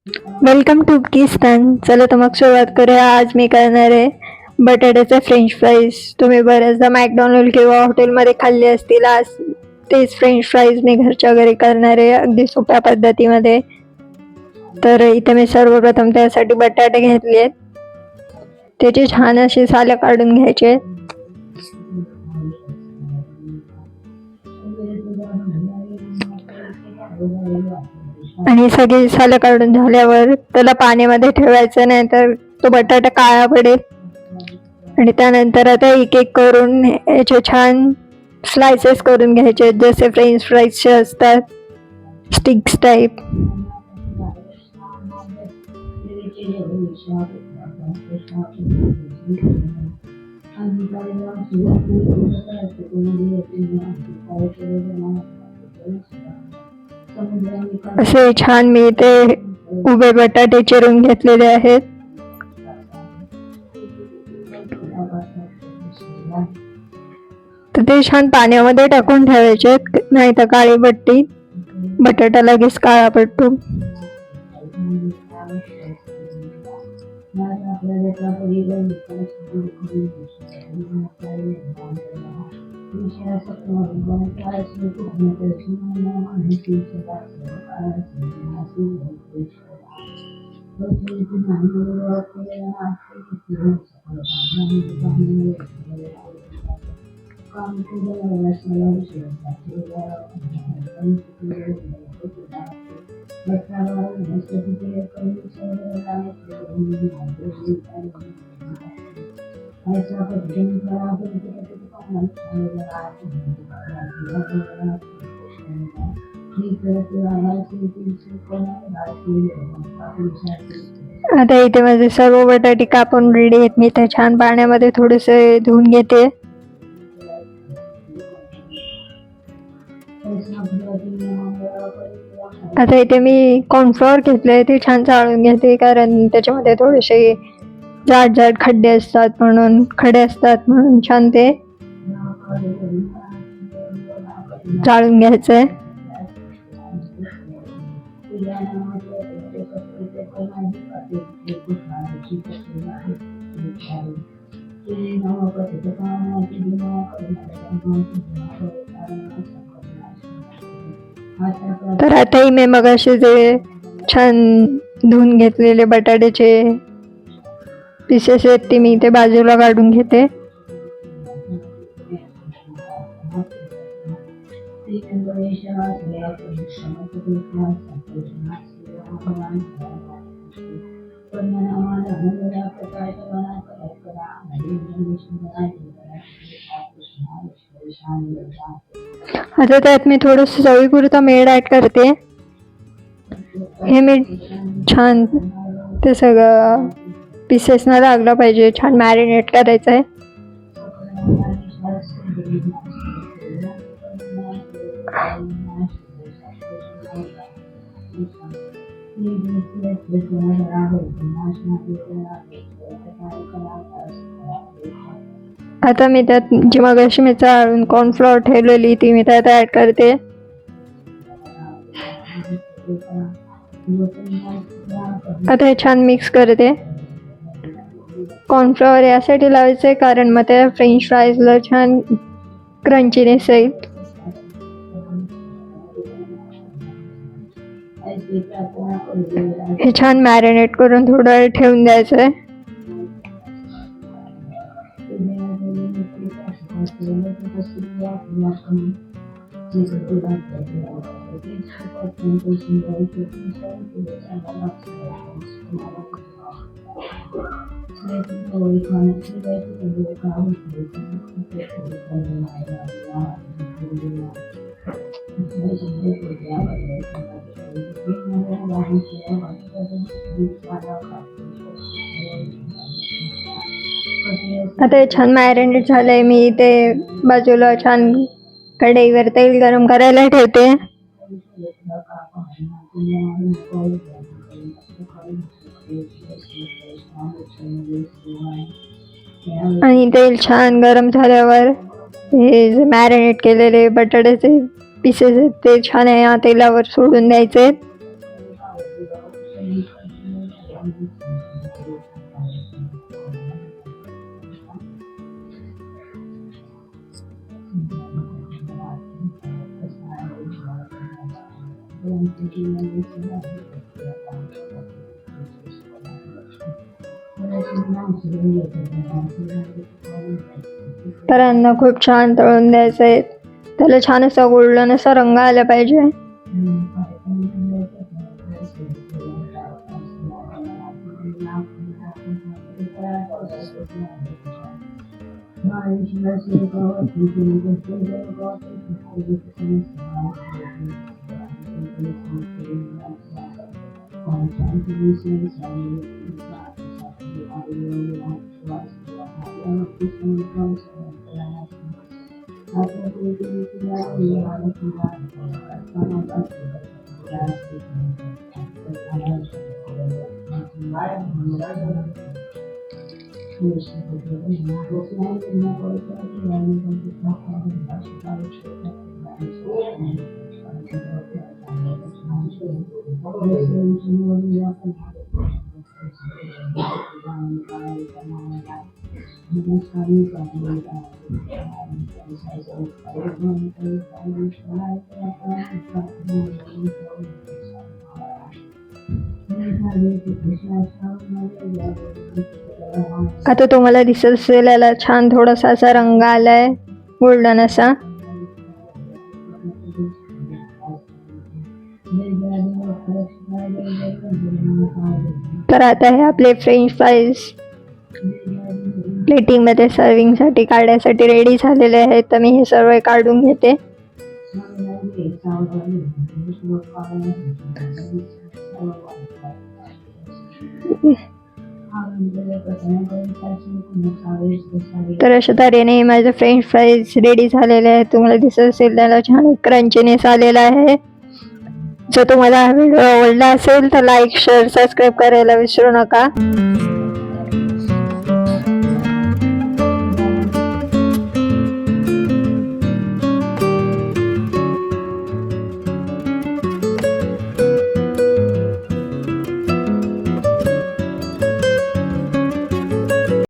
Welcome to किस्तान. चला तर मग सुरुवात करूया. आज मी करणार आहे बटाट्याचे फ्रेंच फ्राईज. तुम्ही बऱ्याचदा मॅकडॉनल्ड किंवा हॉटेलमध्ये खाल्ले असतील. आज तेच फ्रेंच फ्राईज मी घरच्या घरी करणार आहे अगदी सोप्या पद्धतीमध्ये. तर इथे मी सर्वप्रथम त्यासाठी बटाटे घेतले आहेत. त्याची छान अशी सालं काढून घ्यायचे. आणि सगळी सालं काढून झाल्यावर त्याला पाण्यामध्ये ठेवायचं, नाही तर तो बटाटा काळा पडेल. आणि त्यानंतर आता एक एक करून याचे छान स्लायसेस करून घ्यायचे, जसे फ्रेंच फ्राईजचे असतात, स्टिक्स टाईप. असे छान मी ते उभे बटाटे चिरून घेतलेले आहेत. तर ते छान पाण्यामध्ये टाकून ठेवायचे, नाही तर काळी बट्टी बटाटा लगेच काळा पडतो. आता इथे माझे सर्व बटाटे कापून रेडी आहेत. मी ते छान पाण्यामध्ये थोडेसे धुवून घेते. आता इथे मी कॉर्नफ्लॉवर घेतले, ते छान चाळून घेते, कारण त्याच्यामध्ये थोडेसे जाड जाड खड्डे असतात, म्हणून खडे असतात, म्हणून छान ते चाळून घ्यायचंय. तर आताही मी मगाशी जे छान धुवून घेतलेले बटाट्याचे पीसेस आहेत ते मी ते बाजूला काढून घेते. आता त्यात मी थोडस चवीपुरता मीठ ऍड करते. हे मीठ छान ते सगळं पीसेसना लागलं पाहिजे, छान मॅरिनेट करायचं आहे. आता मी त्यात जी मगाशी मी चाळून कॉर्नफ्लॉवर ठेवलेली ती मी त्यात ऍड करते. आता हे छान मिक्स करते. कॉर्नफ्लॉवर यासाठी लावायचे कारण मग त्या फ्रेंच फ्राईजला छान क्रंचीनेस येईल. हे छान मॅरिनेट करून थोडा वेळ ठेवून द्यायचं आहे. आता हे छान मॅरिनेट झालंय. मी ते बाजूला छान कढईवर तेल गरम करायला ठेवते. आणि तेल छान गरम झाल्यावर हे जे मॅरिनेट केलेले बटाट्याचे पीसेस आहेत ते छान या तेलावर सोडून द्यायचे. तर यांना खूप छान तळून द्यायचं आहे. त्याला छान असा गोल्डन असा रंग आला पाहिजे. आता तुम्हाला दिसत असेल याला छान थोडासा असा रंग आलाय गोल्डन असा. तर आता हे आपले फ्रेंच फ्राईज प्लेटिंग मध्ये सर्विंग साठी काढण्यासाठी रेडी झालेले आहेत. तर मी हे सर्व काढून घेते. तर अशा तऱ्हेने माझे फ्रेंच फ्राईज रेडी झालेले आहेत. तुम्हाला दिसत असेल त्याला छान क्रंचीनेस आलेला आहे. जर तुम्हाला हा व्हिडिओ आवडला असेल तर लाईक शेअर सबस्क्राईब करायला विसरू नका.